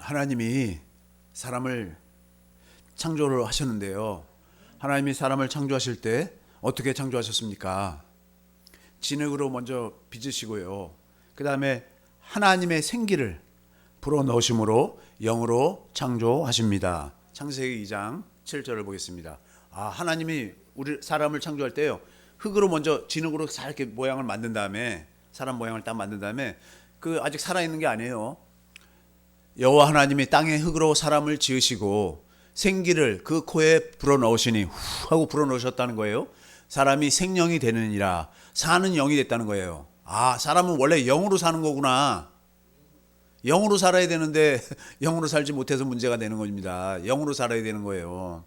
하나님이 사람을 창조를 하셨는데요. 하나님이 사람을 창조하실 때 어떻게 창조하셨습니까? 진흙으로 먼저 빚으시고요. 그 다음에 하나님의 생기를 불어넣으심으로 영으로 창조하십니다. 창세기 2장 7절을 보겠습니다. 하나님이 우리 사람을 창조할 때요, 흙으로 먼저 진흙으로 이렇게 모양을 만든 다음에, 사람 모양을 딱 만든 다음에, 그 아직 살아있는 게 아니에요. 여호와 하나님이 땅에 흙으로 사람을 지으시고 생기를 그 코에 불어넣으시니 후 하고 불어넣으셨다는 거예요. 사람이 생명이 되느니라, 사는 영이 됐다는 거예요. 사람은 원래 영으로 사는 거구나. 영으로 살아야 되는데 영으로 살지 못해서 문제가 되는 겁니다. 영으로 살아야 되는 거예요.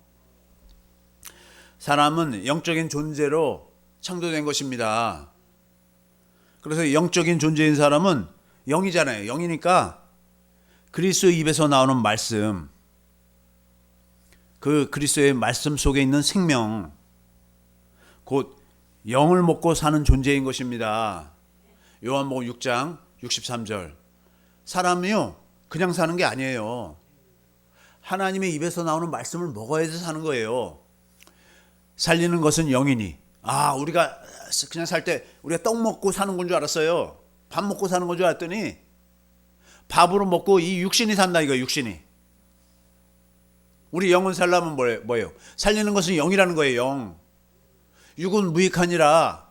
사람은 영적인 존재로 창조된 것입니다. 그래서 영적인 존재인 사람은 영이잖아요. 영이니까 그리스도의 입에서 나오는 말씀, 그 그리스도의 말씀 속에 있는 생명, 곧 영을 먹고 사는 존재인 것입니다. 요한복음 6장 63절. 사람이요, 그냥 사는 게 아니에요. 하나님의 입에서 나오는 말씀을 먹어야지 사는 거예요. 살리는 것은 영이니. 우리가 그냥 살 때 우리가 떡 먹고 사는 건 줄 알았어요. 밥 먹고 사는 건 줄 알았더니 밥으로 먹고 이 육신이 산다 이거예요. 육신이. 우리 영은 살려면 뭐예요? 살리는 것은 영이라는 거예요. 영. 육은 무익하니라.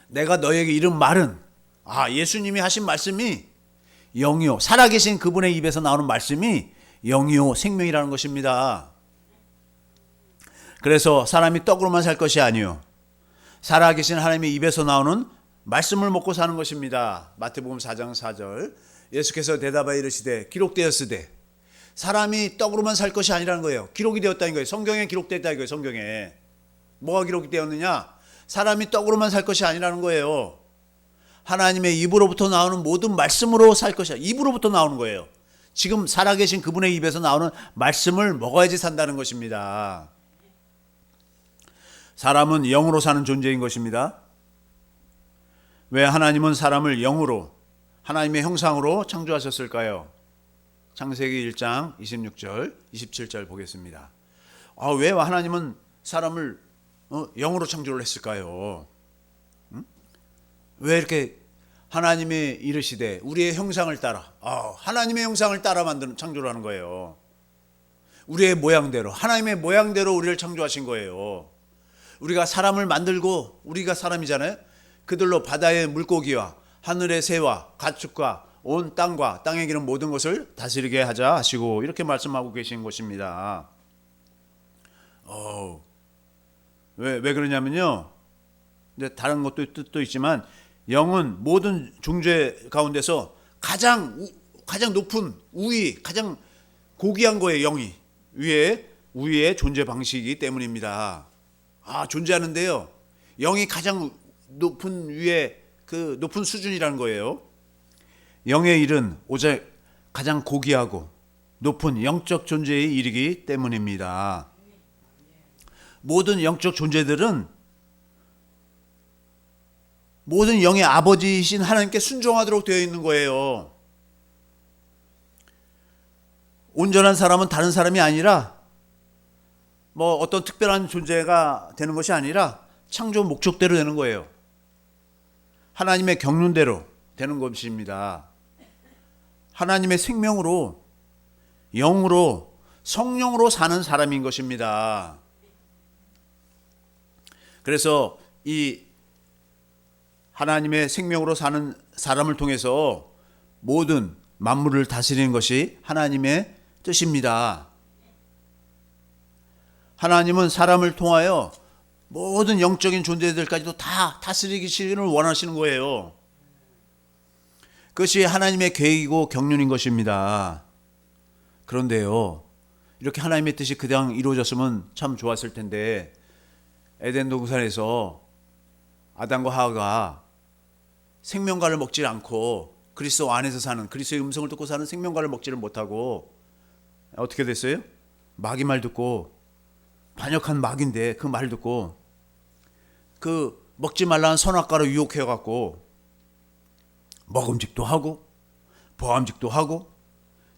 내가 너에게 이른 말은, 예수님이 하신 말씀이 영이요, 살아계신 그분의 입에서 나오는 말씀이 영이요 생명이라는 것입니다. 그래서 사람이 떡으로만 살 것이 아니요, 살아계신 하나님의 입에서 나오는 말씀을 먹고 사는 것입니다. 마태복음 4장 4절. 예수께서 대답하여 이르시되 기록되었으되. 사람이 떡으로만 살 것이 아니라는 거예요. 기록이 되었다는 거예요. 성경에 기록됐다 이거예요. 성경에 뭐가 기록이 되었느냐? 사람이 떡으로만 살 것이 아니라는 거예요. 하나님의 입으로부터 나오는 모든 말씀으로 살 것이야. 입으로부터 나오는 거예요. 지금 살아계신 그분의 입에서 나오는 말씀을 먹어야지 산다는 것입니다. 사람은 영으로 사는 존재인 것입니다. 왜 하나님은 사람을 영으로, 하나님의 형상으로 창조하셨을까요? 창세기 1장 26절, 27절 보겠습니다. 왜 하나님은 사람을 영으로 창조를 했을까요? 왜 이렇게 하나님이 이르시되 우리의 형상을 따라, 하나님의 형상을 따라 만드는 창조를 하는 거예요. 우리의 모양대로, 하나님의 모양대로 우리를 창조하신 거예요. 우리가 사람을 만들고, 우리가 사람이잖아요. 그들로 바다의 물고기와 하늘의 새와 가축과 온 땅과 땅에 기는 모든 것을 다스리게 하자 하시고, 이렇게 말씀하고 계신 것입니다. 왜 그러냐면요, 근데 다른 것도 뜻도 있지만, 영은 모든 존재 가운데서 가장 높은 우위, 가장 고귀한 거예요. 영이 우위의 존재 방식이기 때문입니다. 존재하는데요, 영이 가장 높은 위에 그 높은 수준이라는 거예요. 영의 일은 오직 가장 고귀하고 높은 영적 존재에 이르기 때문입니다. 모든 영적 존재들은 모든 영의 아버지이신 하나님께 순종하도록 되어 있는 거예요. 온전한 사람은 다른 사람이 아니라 어떤 특별한 존재가 되는 것이 아니라 창조 목적대로 되는 거예요. 하나님의 경륜대로 되는 것입니다. 하나님의 생명으로, 영으로, 성령으로 사는 사람인 것입니다. 그래서 이 하나님의 생명으로 사는 사람을 통해서 모든 만물을 다스리는 것이 하나님의 뜻입니다. 하나님은 사람을 통하여 모든 영적인 존재들까지도 다 다스리기를 원하시는 거예요. 그것이 하나님의 계획이고 경륜인 것입니다. 그런데요, 이렇게 하나님의 뜻이 그냥 이루어졌으면 참 좋았을 텐데, 에덴 동산에서 아담과 하와가 생명과를 먹지 않고 그리스도 안에서 사는, 그리스도의 음성을 듣고 사는 생명과를 먹지를 못하고 어떻게 됐어요? 마귀 말 듣고, 반역한 마귀인데 그 말 듣고 그 먹지 말라는 선악과로 유혹해갖고 먹음직도 하고 보암직도 하고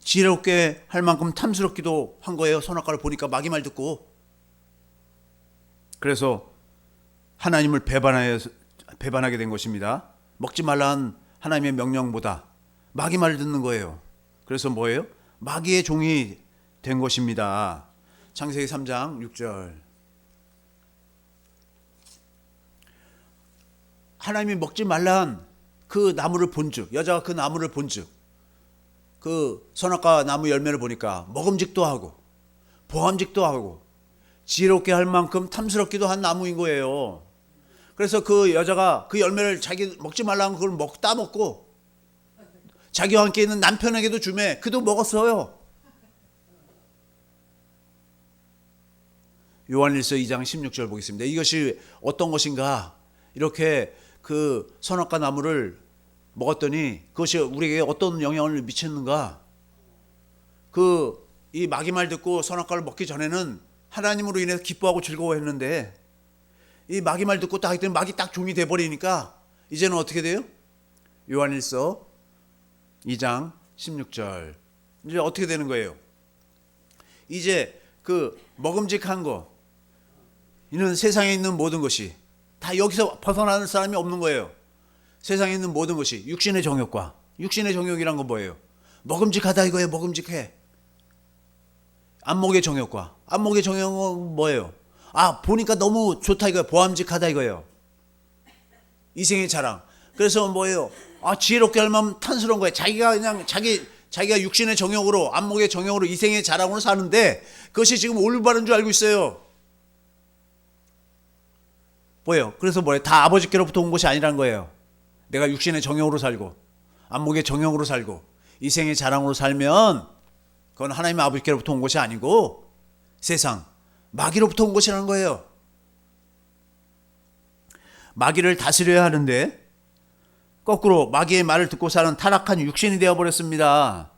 지혜롭게 할 만큼 탐스럽기도 한 거예요. 선악과를 보니까 마귀 말 듣고. 그래서 하나님을 배반하게 된 것입니다. 먹지 말라는 하나님의 명령보다 마귀 말을 듣는 거예요. 그래서 뭐예요? 마귀의 종이 된 것입니다. 창세기 3장 6절. 하나님이 먹지 말란 그 나무를 본즉, 여자가 그 나무를 본즉, 그 선악과 나무 열매를 보니까 먹음직도 하고 보암직도 하고 지혜롭게 할 만큼 탐스럽기도 한 나무인 거예요. 그래서 그 여자가 그 열매를 자기 먹지 말라는 그걸 따먹고 자기와 함께 있는 남편에게도 주매 그도 먹었어요. 요한일서 2장 16절 보겠습니다. 이것이 어떤 것인가? 이렇게 그 선악과 나무를 먹었더니 그것이 우리에게 어떤 영향을 미쳤는가? 이 마귀 말 듣고 선악과를 먹기 전에는 하나님으로 인해서 기뻐하고 즐거워했는데 이 마귀 말 듣고 딱 했더니 마귀 딱 종이 돼버리니까 이제는 어떻게 돼요? 요한일서 2장 16절. 이제 어떻게 되는 거예요? 이제 그 먹음직한 거, 이는 세상에 있는 모든 것이 다 여기서 벗어나는 사람이 없는 거예요. 세상에 있는 모든 것이 육신의 정욕과, 육신의 정욕이란 건 뭐예요? 먹음직하다 이거예요. 먹음직해. 안목의 정욕과, 안목의 정욕은 뭐예요? 보니까 너무 좋다 이거예요. 보암직하다 이거예요. 이생의 자랑. 그래서 뭐예요? 지혜롭게 하면 탐스러운 거예요. 자기가 그냥 자기가 육신의 정욕으로, 안목의 정욕으로, 이생의 자랑으로 사는데 그것이 지금 올바른 줄 알고 있어요. 뭐예요? 그래서 뭐예요? 다 아버지께로부터 온 것이 아니란 거예요. 내가 육신의 정욕으로 살고 안목의 정욕으로 살고 이생의 자랑으로 살면 그건 하나님의 아버지께로부터 온 것이 아니고 세상 마귀로부터 온 것이라는 거예요. 마귀를 다스려야 하는데 거꾸로 마귀의 말을 듣고 사는 타락한 육신이 되어버렸습니다.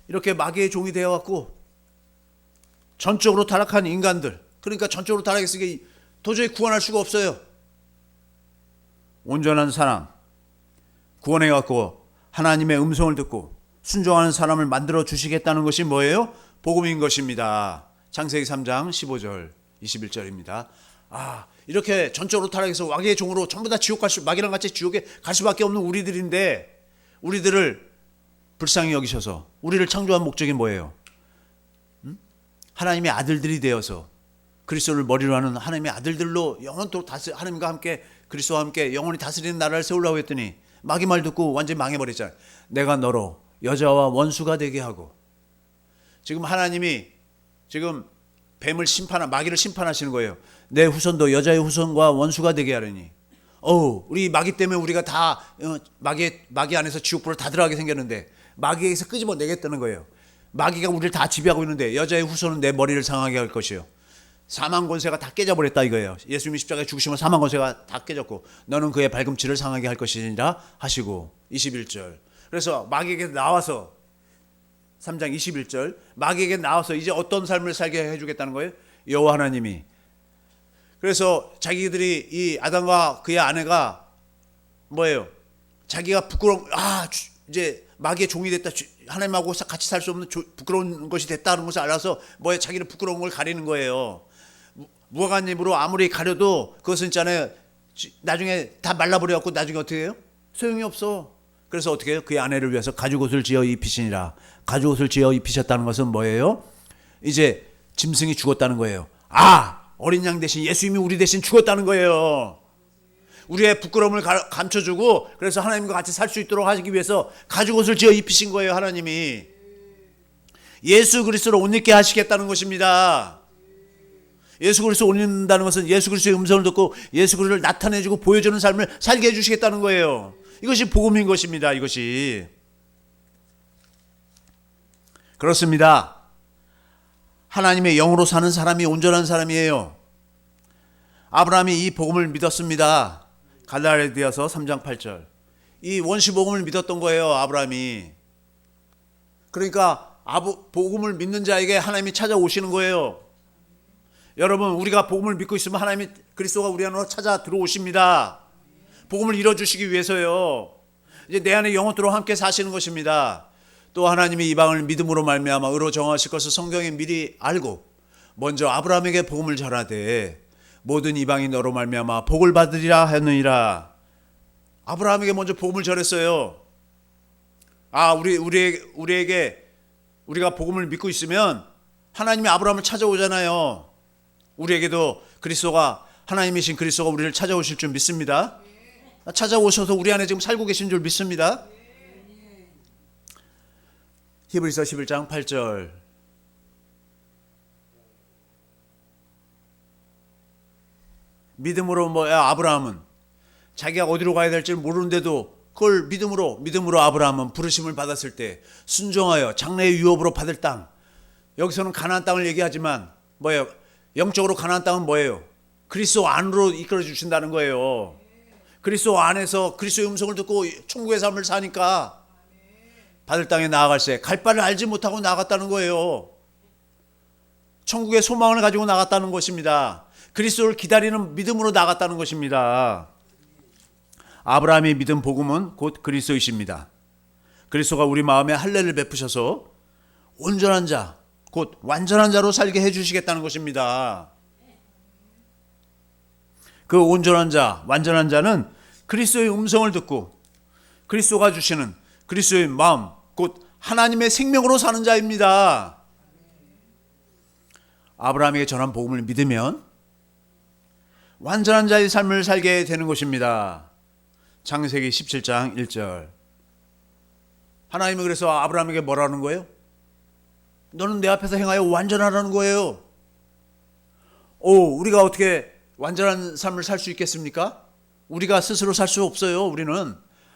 이렇게 마귀의 종이 되어갖고 전적으로 타락한 인간들, 그러니까 전적으로 타락했으니까 도저히 구원할 수가 없어요. 온전한 사람, 구원해갖고 하나님의 음성을 듣고 순종하는 사람을 만들어 주시겠다는 것이 뭐예요? 복음인 것입니다. 창세기 3장 15절 21절입니다. 이렇게 전적으로 타락해서 마귀의 종으로 전부 다 지옥 마귀랑 같이 지옥에 갈 수밖에 없는 우리들인데 우리들을 불쌍히 여기셔서 우리를 창조한 목적이 뭐예요? 하나님의 아들들이 되어서 그리스도를 머리로 하는 하나님의 아들들로 영원토록 하나님과 함께 그리스도와 함께 영원히 다스리는 나라를 세우려고 했더니 마귀 말 듣고 완전히 망해버렸잖아요. 내가 너로 여자와 원수가 되게 하고. 지금 하나님이 지금 마귀를 심판하시는 거예요. 내 후손도 여자의 후손과 원수가 되게 하려니. 우리 마귀 때문에 우리가 다 마귀 안에서 지옥불을 다 들어가게 생겼는데 마귀에게서 끄집어내겠다는 거예요. 마귀가 우리를 다 지배하고 있는데 여자의 후손은 내 머리를 상하게 할 것이요. 사망 권세가 다 깨져버렸다 이거예요. 예수님이 십자가에 죽으시면 사망 권세가 다 깨졌고 너는 그의 발꿈치를 상하게 할 것이니라 하시고. 21절. 그래서 마귀에게 나와서 3장 21절 마귀에게 나와서 이제 어떤 삶을 살게 해주겠다는 거예요? 여호와 하나님이. 그래서 자기들이 이 아담과 그의 아내가 뭐예요? 자기가 이제 마귀의 종이 됐다, 하나님하고 같이 살 수 없는 부끄러운 것이 됐다는 것을 알아서 자기는 부끄러운 걸 가리는 거예요. 무화과 잎으로 아무리 가려도 그것은 있잖아요, 나중에 다 말라버려갖고 나중에 어떻게 해요? 소용이 없어. 그래서 어떻게 해요? 그의 아내를 위해서 가죽옷을 지어 입히시니라. 가죽옷을 지어 입히셨다는 것은 뭐예요? 이제 짐승이 죽었다는 거예요. 어린 양 대신 예수님이 우리 대신 죽었다는 거예요. 우리의 부끄러움을 감춰주고 그래서 하나님과 같이 살 수 있도록 하기 위해서 가죽옷을 지어 입히신 거예요. 하나님이 예수 그리스도로 옷 입게 하시겠다는 것입니다. 예수 그리스도 옷 입는다는 것은 예수 그리스도의 음성을 듣고 예수 그리스도를 나타내주고 보여주는 삶을 살게 해주시겠다는 거예요. 이것이 복음인 것입니다. 이것이 그렇습니다. 하나님의 영으로 사는 사람이 온전한 사람이에요. 아브라함이 이 복음을 믿었습니다. 갈라디아서 3장 8절. 이 원시 복음을 믿었던 거예요. 아브라함이. 그러니까 복음을 믿는 자에게 하나님이 찾아오시는 거예요. 여러분, 우리가 복음을 믿고 있으면 하나님이 그리스도가 우리 안으로 찾아 들어오십니다. 복음을 이뤄주시기 위해서요. 이제 내 안에 영원토록 함께 사시는 것입니다. 또 하나님이 이방을 믿음으로 말미암아 의로 정하실 것을 성경에 미리 알고 먼저 아브라함에게 복음을 전하되 모든 이방이 너로 말미암아 복을 받으리라 하느니라. 아브라함에게 먼저 복음을 전했어요. 우리에게 우리가 복음을 믿고 있으면 하나님이 아브라함을 찾아오잖아요. 우리에게도 하나님이신 그리스도가 우리를 찾아오실 줄 믿습니다. 찾아오셔서 우리 안에 지금 살고 계신 줄 믿습니다. 히브리서 11장 8절. 믿음으로 아브라함은 자기가 어디로 가야 될지 모르는데도 그걸 믿음으로 아브라함은 부르심을 받았을 때 순종하여 장래의 유업으로 받을 땅. 여기서는 가나안 땅을 얘기하지만 뭐예요? 영적으로 가나안 땅은 뭐예요? 그리스도 안으로 이끌어 주신다는 거예요. 그리스도 안에서 그리스도의 음성을 듣고 천국의 삶을 사니까 받을 땅에 나아갈새 갈 바를 알지 못하고 나갔다는 거예요. 천국의 소망을 가지고 나갔다는 것입니다. 그리스도를 기다리는 믿음으로 나갔다는 것입니다. 아브라함이 믿은 복음은 곧 그리스도이십니다. 그리스도가 우리 마음에 할례를 베푸셔서 온전한 자, 곧 완전한 자로 살게 해주시겠다는 것입니다. 그 온전한 자, 완전한 자는 그리스도의 음성을 듣고 그리스도가 주시는 그리스도의 마음, 곧 하나님의 생명으로 사는 자입니다. 아브라함에게 전한 복음을 믿으면 완전한 자의 삶을 살게 되는 것입니다. 창세기 17장 1절. 하나님은 그래서 아브라함에게 뭐라는 거예요? 너는 내 앞에서 행하여 완전하라는 거예요. 우리가 어떻게 완전한 삶을 살 수 있겠습니까? 우리가 스스로 살 수 없어요. 우리는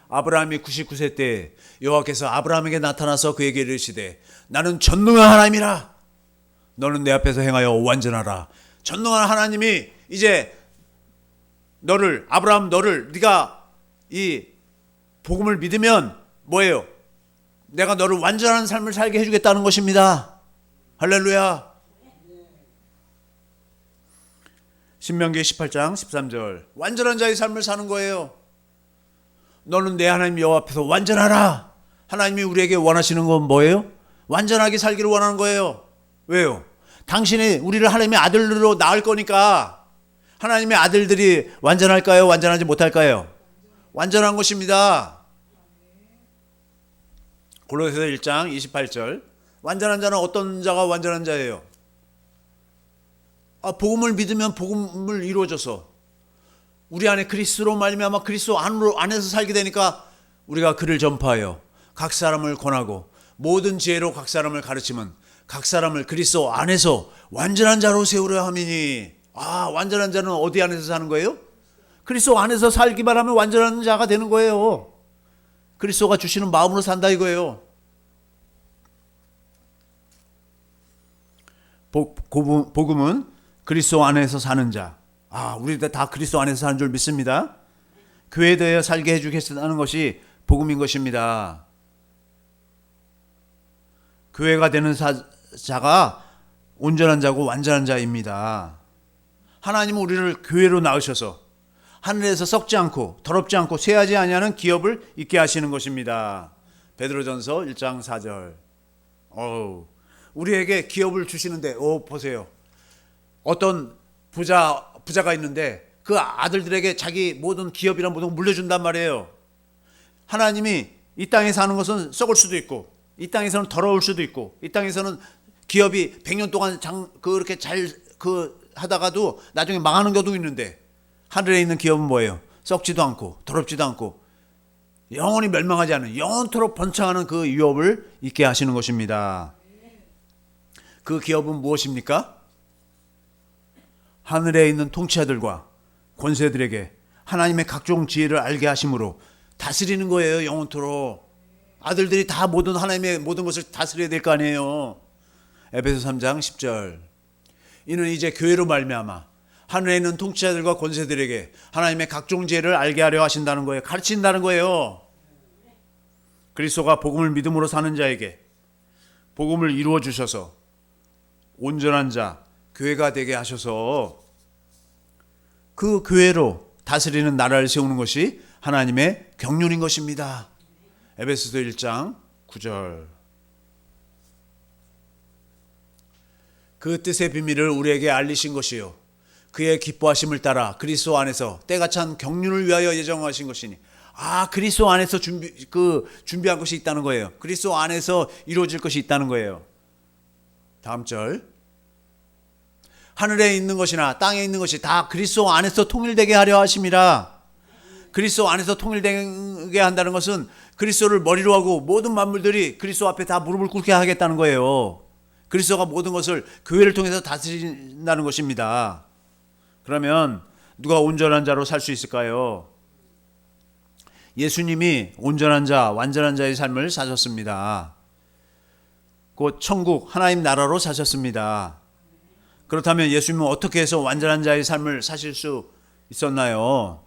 아브라함이 99세 때 여호와께서 아브라함에게 나타나서 그에게 이르시되 나는 전능한 하나님이라. 너는 내 앞에서 행하여 완전하라. 전능한 하나님이 이제 아브라함 너를 네가 이 복음을 믿으면 뭐예요? 내가 너를 완전한 삶을 살게 해주겠다는 것입니다. 할렐루야. 신명기 18장 13절. 완전한 자의 삶을 사는 거예요. 너는 내 하나님 여호와 앞에서 완전하라. 하나님이 우리에게 원하시는 건 뭐예요? 완전하게 살기를 원하는 거예요. 왜요? 당신이 우리를 하나님의 아들로 낳을 거니까. 하나님의 아들들이 완전할까요? 완전하지 못할까요? 완전한 것입니다. 골로새서 1장 28절. 완전한 자는 어떤 자가 완전한 자예요? 복음을 믿으면 복음을 이루어져서 우리 안에 그리스도로 말미암아 그리스도 안에서 살게 되니까 우리가 그를 전파하여 각 사람을 권하고 모든 지혜로 각 사람을 가르치면 각 사람을 그리스도 안에서 완전한 자로 세우려 함이니. 완전한 자는 어디 안에서 사는 거예요? 그리스도 안에서 살기만 하면 완전한 자가 되는 거예요. 그리스도가 주시는 마음으로 산다 이거예요. 복음은 그리스도 안에서 사는 자. 우리들 다 그리스도 안에서 사는 줄 믿습니다. 교회에 대해 살게 해주겠다는 것이 복음인 것입니다. 교회가 되는 자가 온전한 자고 완전한 자입니다. 하나님은 우리를 교회로 낳으셔서 하늘에서 썩지 않고 더럽지 않고 쇠하지 아니하는 기업을 있게 하시는 것입니다. 베드로전서 1장 4절. 우리에게 기업을 주시는데 보세요. 어떤 부자가 있는데 그 아들들에게 자기 모든 기업이란 모든 걸 물려준단 말이에요. 하나님이 이 땅에 사는 것은 썩을 수도 있고 이 땅에서는 더러울 수도 있고 이 땅에서는 기업이 100년 동안 그렇게 잘 하다가도 나중에 망하는 경우도 있는데 하늘에 있는 기업은 뭐예요? 썩지도 않고 더럽지도 않고 영원히 멸망하지 않은 영원토록 번창하는 그 유업을 있게 하시는 것입니다. 그 기업은 무엇입니까? 하늘에 있는 통치자들과 권세들에게 하나님의 각종 지혜를 알게 하심으로 다스리는 거예요. 영원토록. 아들들이 다 하나님의 모든 것을 다스려야 될 거 아니에요. 에베소 3장 10절. 이는 이제 교회로 말미암아 하늘에 있는 통치자들과 권세들에게 하나님의 각종 지혜를 알게 하려 하신다는 거예요. 가르친다는 거예요. 그리스도가 복음을 믿음으로 사는 자에게 복음을 이루어 주셔서 온전한 자, 교회가 되게 하셔서 그 교회로 다스리는 나라를 세우는 것이 하나님의 경륜인 것입니다. 에베소서 1장 9절. 그 뜻의 비밀을 우리에게 알리신 것이요 그의 기뻐하심을 따라 그리스도 안에서 때가 찬 경륜을 위하여 예정하신 것이니. 그리스도 안에서 준비한 것이 있다는 거예요. 그리스도 안에서 이루어질 것이 있다는 거예요. 다음 절. 하늘에 있는 것이나 땅에 있는 것이 다 그리스도 안에서 통일되게 하려 하심이라. 그리스도 안에서 통일되게 한다는 것은 그리스도를 머리로 하고 모든 만물들이 그리스도 앞에 다 무릎을 꿇게 하겠다는 거예요. 그리스도가 모든 것을 교회를 통해서 다스린다는 것입니다. 그러면 누가 온전한 자로 살 수 있을까요? 예수님이 온전한 자, 완전한 자의 삶을 사셨습니다. 곧 천국 하나님 나라로 사셨습니다. 그렇다면 예수님은 어떻게 해서 완전한 자의 삶을 사실 수 있었나요?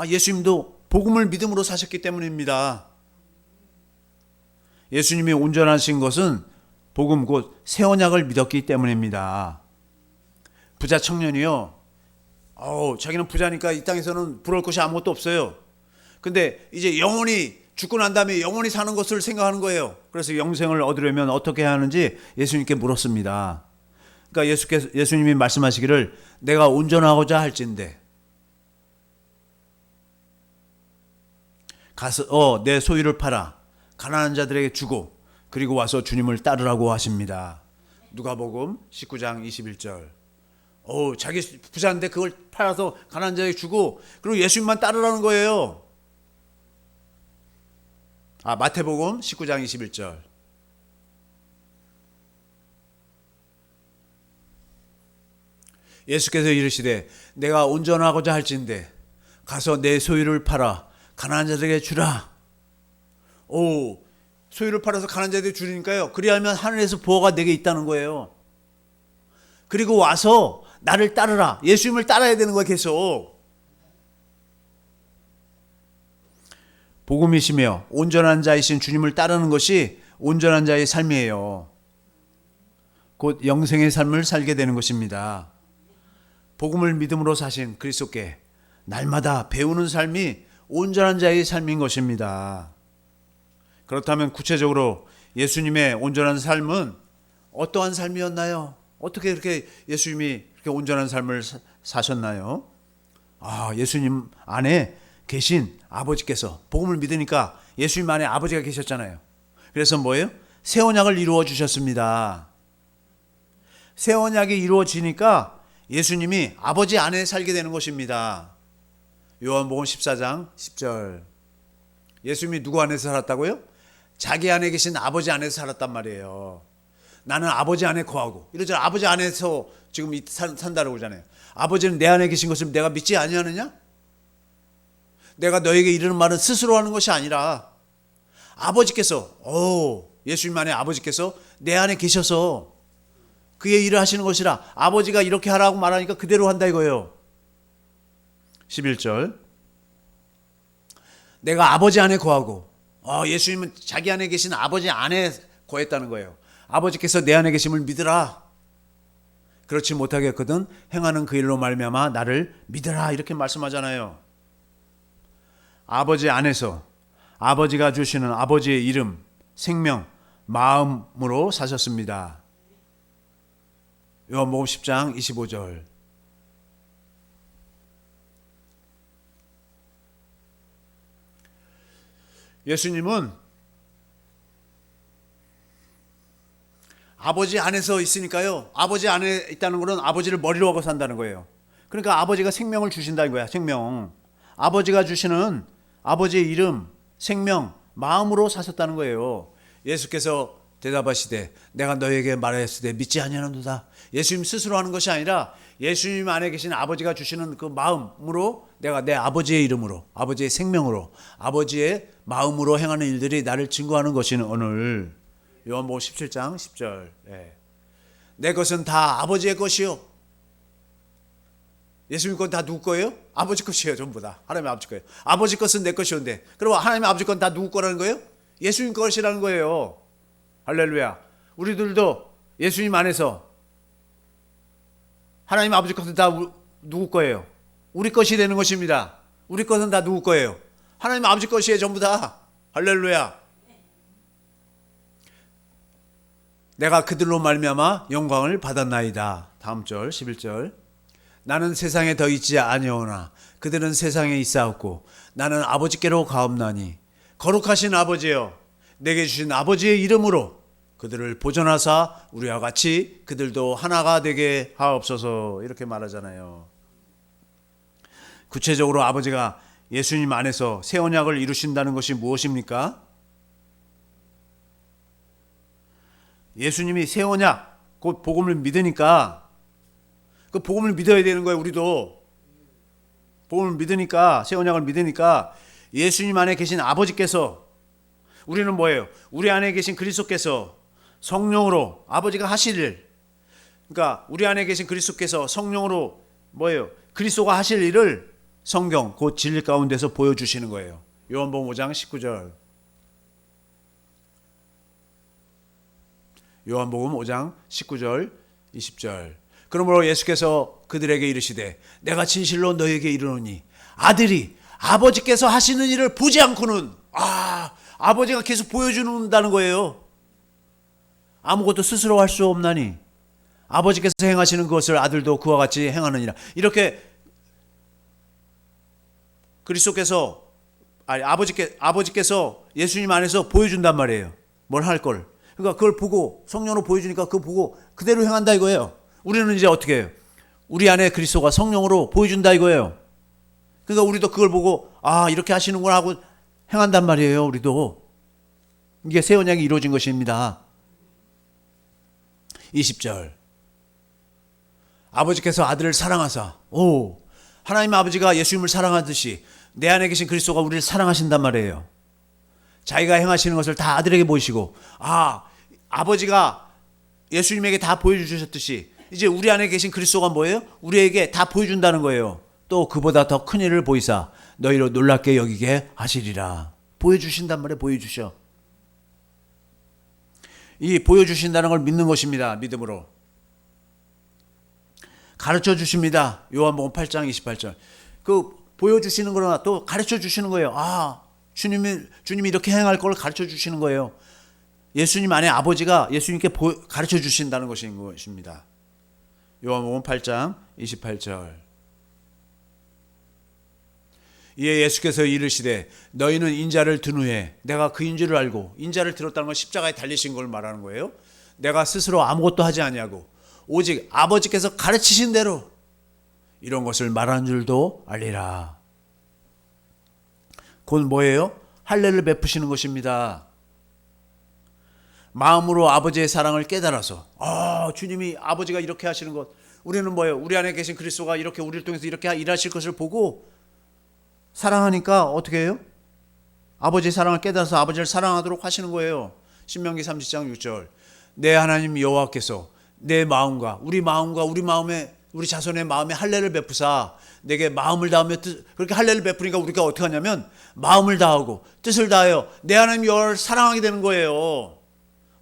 예수님도 복음을 믿음으로 사셨기 때문입니다. 예수님이 온전하신 것은 복음 곧 새 언약을 믿었기 때문입니다. 부자 청년이요. 자기는 부자니까 이 땅에서는 부러울 것이 아무것도 없어요. 근데 이제 영원히 죽고 난 다음에 영원히 사는 것을 생각하는 거예요. 그래서 영생을 얻으려면 어떻게 해야 하는지 예수님께 물었습니다. 그러니까 예수님이 말씀하시기를 내가 온전하고자 할진대 가서 내 소유를 팔아 가난한 자들에게 주고 그리고 와서 주님을 따르라고 하십니다. 누가복음 19장 21절. 자기 부자인데 그걸 팔아서 가난한 자에게 주고 그리고 예수님만 따르라는 거예요. 마태복음 19장 21절. 예수께서 이르시되 내가 온전하고자 할진대 가서 내 소유를 팔아 가난한 자들에게 주라. 소유를 팔아서 가난한 자들에게 주니까요. 그리하면 하늘에서 보호가 내게 있다는 거예요. 그리고 와서 나를 따르라. 예수님을 따라야 되는 거예요. 계속. 복음이시며 온전한 자이신 주님을 따르는 것이 온전한 자의 삶이에요. 곧 영생의 삶을 살게 되는 것입니다. 복음을 믿음으로 사신 그리스도께 날마다 배우는 삶이 온전한 자의 삶인 것입니다. 그렇다면 구체적으로 예수님의 온전한 삶은 어떠한 삶이었나요? 어떻게 그렇게 예수님이 그렇게 온전한 삶을 사셨나요? 예수님 안에 계신 아버지께서 복음을 믿으니까 예수님 안에 아버지가 계셨잖아요. 그래서 뭐예요? 새 언약을 이루어 주셨습니다. 새 언약이 이루어지니까 예수님이 아버지 안에 살게 되는 것입니다. 요한복음 14장 10절. 예수님이 누구 안에서 살았다고요? 자기 안에 계신 아버지 안에서 살았단 말이에요. 나는 아버지 안에 거하고 이러잖아. 아버지 안에서 지금 산다고 그러잖아요. 아버지는 내 안에 계신 것을 내가 믿지 아니하느냐? 내가 너에게 이르는 말은 스스로 하는 것이 아니라 아버지께서 예수님 안에 아버지께서 내 안에 계셔서 그의 일을 하시는 것이라. 아버지가 이렇게 하라고 말하니까 그대로 한다 이거예요. 11절. 내가 아버지 안에 거하고 예수님은 자기 안에 계신 아버지 안에 거했다는 거예요. 아버지께서 내 안에 계심을 믿으라. 그렇지 못하겠거든 행하는 그 일로 말미암아 나를 믿으라 이렇게 말씀하잖아요. 아버지 안에서 아버지가 주시는 아버지의 이름, 생명, 마음으로 사셨습니다. 요한복음 10장 25절. 예수님은 아버지 안에서 있으니까요. 아버지 안에 있다는 것은 아버지를 머리로 하고 산다는 거예요. 그러니까 아버지가 생명을 주신다는 거야. 생명. 아버지가 주시는 아버지의 이름, 생명, 마음으로 사셨다는 거예요. 예수께서 대답하시되 내가 너에게 말하였으되 믿지 아니하는도다. 예수님 스스로 하는 것이 아니라 예수님 안에 계신 아버지가 주시는 그 마음으로 내가 내 아버지의 이름으로, 아버지의 생명으로, 아버지의 마음으로 행하는 일들이 나를 증거하는 것이는 오늘 요한복음 17장 10절. 내 것은 다 아버지의 것이요. 예수님 건 다 누구 거예요? 아버지 것이에요. 전부 다. 하나님의 아버지 거예요. 아버지 것은 내 것이었는데 그럼 하나님의 아버지 건 다 누구 거라는 거예요? 예수님 것이라는 거예요. 할렐루야. 우리들도 예수님 안에서 하나님 아버지 것은 다 누구 거예요? 우리 것이 되는 것입니다. 우리 것은 다 누구 거예요? 하나님 아버지 것이에요. 전부 다. 할렐루야. 내가 그들로 말미암아 영광을 받았나이다. 다음 절 11절. 나는 세상에 더 있지 아니오나 그들은 세상에 있사옵고 나는 아버지께로 가옵나니 거룩하신 아버지여 내게 주신 아버지의 이름으로 그들을 보존하사 우리와 같이 그들도 하나가 되게 하옵소서. 이렇게 말하잖아요. 구체적으로 아버지가 예수님 안에서 새 언약을 이루신다는 것이 무엇입니까? 예수님이 새 언약, 곧 복음을 믿으니까 그 복음을 믿어야 되는 거예요. 우리도 복음을 믿으니까, 새 언약을 믿으니까 예수님 안에 계신 아버지께서, 우리는 뭐예요? 우리 안에 계신 그리스도께서 성령으로 아버지가 하실 일, 그러니까 우리 안에 계신 그리스도께서 성령으로 뭐예요? 그리스도가 하실 일을 성경 곧 진리 가운데서 보여주시는 거예요. 요한복음 5장 19절. 요한복음 5장 19절 20절. 그러므로 예수께서 그들에게 이르시되 내가 진실로 너에게 이르노니 아들이 아버지께서 하시는 일을 보지 않고는, 아버지가 계속 보여준다는 거예요. 아무것도 스스로 할 수 없나니 아버지께서 행하시는 것을 아들도 그와 같이 행하느니라. 이렇게 그리스도께서, 아버지께서 예수님 안에서 보여준단 말이에요. 뭘 할 걸. 그러니까 그걸 보고 성령으로 보여주니까 그거 보고 그대로 행한다 이거예요. 우리는 이제 어떻게 해요? 우리 안에 그리스도가 성령으로 보여준다 이거예요. 그러니까 우리도 그걸 보고 이렇게 하시는구나 하고 행한단 말이에요. 우리도. 이게 새 언약이 이루어진 것입니다. 20절. 아버지께서 아들을 사랑하사, 하나님 아버지가 예수님을 사랑하듯이 내 안에 계신 그리스도가 우리를 사랑하신단 말이에요. 자기가 행하시는 것을 다 아들에게 보이시고, 아버지가 예수님에게 다 보여주셨듯이 이제 우리 안에 계신 그리스도가 뭐예요? 우리에게 다 보여준다는 거예요. 또 그보다 더 큰 일을 보이사 너희로 놀랍게 여기게 하시리라. 보여주신단 말이에요. 보여주셔. 이 보여주신다는 걸 믿는 것입니다. 믿음으로. 가르쳐 주십니다. 요한복음 8장 28절. 그 보여주시는 거나 또 가르쳐 주시는 거예요. 주님이 이렇게 행할 걸 가르쳐 주시는 거예요. 예수님 안에 아버지가 예수님께 가르쳐 주신다는 것입니다. 요한복음 8장 28절. 이에 예수께서 이르시되 너희는 인자를 든 후에 내가 그인 줄을 알고, 인자를 들었다는 건 십자가에 달리신 걸 말하는 거예요. 내가 스스로 아무것도 하지 아니하고 오직 아버지께서 가르치신 대로 이런 것을 말하는 줄도 알리라. 곧 뭐예요? 할례를 베푸시는 것입니다. 마음으로 아버지의 사랑을 깨달아서 주님이 아버지가 이렇게 하시는 것, 우리는 뭐예요? 우리 안에 계신 그리스도가 이렇게 우리를 통해서 이렇게 일하실 것을 보고 사랑하니까 어떻게 해요? 아버지의 사랑을 깨달아서 아버지를 사랑하도록 하시는 거예요. 신명기 30장 6절. 내 하나님 여호와께서 내 마음과 우리 마음에 우리 자손의 마음에 할례를 베푸사 내게 마음을 다하며 그렇게 할례를 베푸니까 우리가 어떻게 하냐면 마음을 다하고 뜻을 다하여 내 하나님 여호와를 사랑하게 되는 거예요.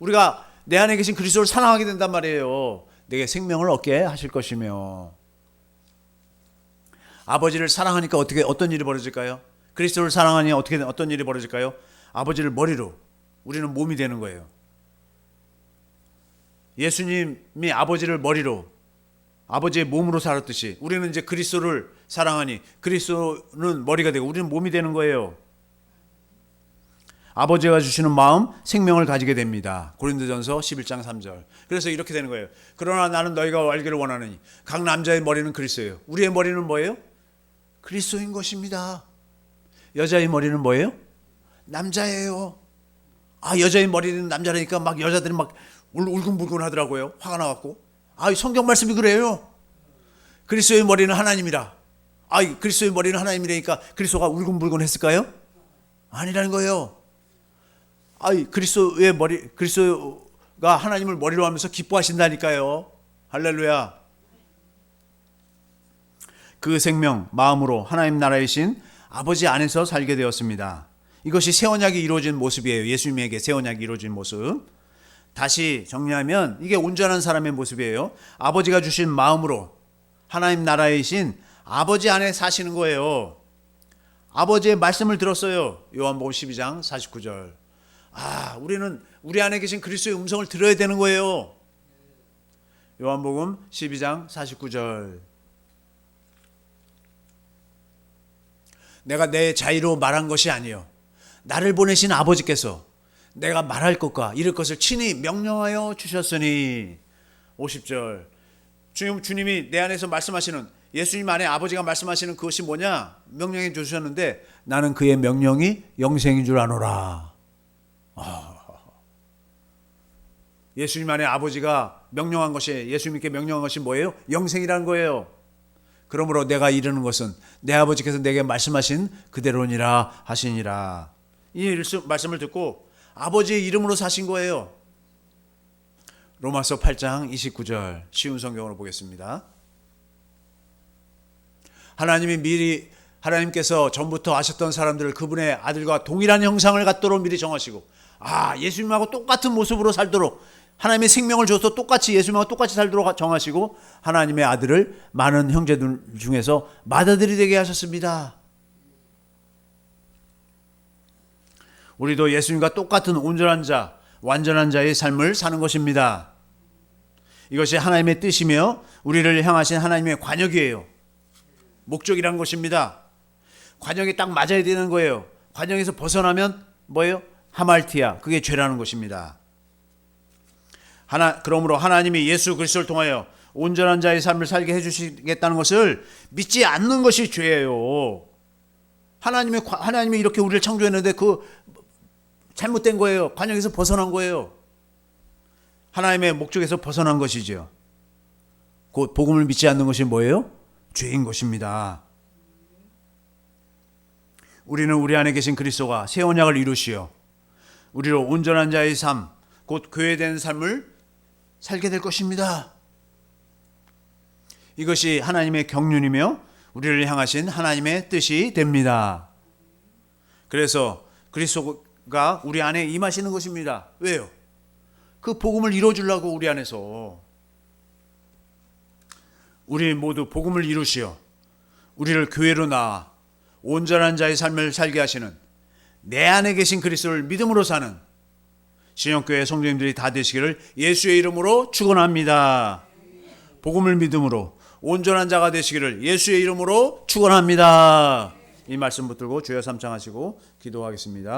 우리가 내 안에 계신 그리스도를 사랑하게 된단 말이에요. 내게 생명을 얻게 하실 것이며. 아버지를 사랑하니까 어떤 일이 벌어질까요? 그리스도를 사랑하니 어떤 일이 벌어질까요? 아버지를 머리로, 우리는 몸이 되는 거예요. 예수님이 아버지를 머리로, 아버지의 몸으로 살았듯이 우리는 이제 그리스도를 사랑하니 그리스도는 머리가 되고 우리는 몸이 되는 거예요. 아버지가 주시는 마음, 생명을 가지게 됩니다. 고린도전서 11장 3절. 그래서 이렇게 되는 거예요. 그러나 나는 너희가 알기를 원하느니 각 남자의 머리는 그리스도예요. 우리의 머리는 뭐예요? 그리스도인 것입니다. 여자의 머리는 뭐예요? 남자예요. 여자의 머리는 남자라니까 막 여자들이 막 울근불근 하더라고요. 화가 나갖고. 성경 말씀이 그래요. 그리스도의 머리는 하나님이라. 그리스도의 머리는 하나님이라니까 그리스도가 울근불근 했을까요? 아니라는 거예요. 그리스도가 하나님을 머리로 하면서 기뻐하신다니까요. 할렐루야. 그 생명, 마음으로 하나님 나라이신 아버지 안에서 살게 되었습니다. 이것이 새 언약이 이루어진 모습이에요. 예수님에게 새 언약이 이루어진 모습. 다시 정리하면 이게 온전한 사람의 모습이에요. 아버지가 주신 마음으로 하나님 나라이신 아버지 안에 사시는 거예요. 아버지의 말씀을 들었어요. 요한복음 12장 49절. 우리는 우리 안에 계신 그리스도의 음성을 들어야 되는 거예요. 요한복음 12장 49절. 내가 내 자의로 말한 것이 아니요 나를 보내신 아버지께서 내가 말할 것과 이럴 것을 친히 명령하여 주셨으니. 50절. 주님이 내 안에서 말씀하시는, 예수님 안에 아버지가 말씀하시는 그것이 뭐냐? 명령해 주셨는데 나는 그의 명령이 영생인 줄 아노라. 예수님 안에 아버지가 명령한 것이, 예수님께 명령한 것이 뭐예요? 영생이라는 거예요. 그러므로 내가 이르는 것은 내 아버지께서 내게 말씀하신 그대로니라 하시니라. 이 말씀을 듣고 아버지의 이름으로 사신 거예요. 로마서 8장 29절 쉬운 성경으로 보겠습니다. 하나님께서 전부터 아셨던 사람들을 그분의 아들과 동일한 형상을 갖도록 미리 정하시고, 예수님하고 똑같은 모습으로 살도록, 하나님의 생명을 줘서 똑같이 예수님하고 똑같이 살도록 정하시고, 하나님의 아들을 많은 형제들 중에서 맏아들이 되게 하셨습니다. 우리도 예수님과 똑같은 온전한 자, 완전한 자의 삶을 사는 것입니다. 이것이 하나님의 뜻이며 우리를 향하신 하나님의 관역이에요. 목적이란 것입니다. 관역이 딱 맞아야 되는 거예요. 관역에서 벗어나면 뭐예요? 하말티아, 그게 죄라는 것입니다. 그러므로 하나님이 예수 그리스도를 통하여 온전한 자의 삶을 살게 해주시겠다는 것을 믿지 않는 것이 죄예요. 하나님이 이렇게 우리를 창조했는데 그 잘못된 거예요. 관역에서 벗어난 거예요. 하나님의 목적에서 벗어난 것이죠. 곧 복음을 믿지 않는 것이 뭐예요? 죄인 것입니다. 우리는 우리 안에 계신 그리스도가 새 언약을 이루시어 우리로 온전한 자의 삶, 곧 교회된 삶을 살게 될 것입니다. 이것이 하나님의 경륜이며 우리를 향하신 하나님의 뜻이 됩니다. 그래서 그리스도가 우리 안에 임하시는 것입니다. 왜요? 그 복음을 이루어주려고 우리 안에서. 우리 모두 복음을 이루시어 우리를 교회로 낳아 온전한 자의 삶을 살게 하시는 내 안에 계신 그리스도를 믿음으로 사는 신영교회 성도님들이 다 되시기를 예수의 이름으로 축원합니다. 복음을 믿음으로 온전한 자가 되시기를 예수의 이름으로 축원합니다. 이 말씀 붙들고 주여 삼창하시고 기도하겠습니다.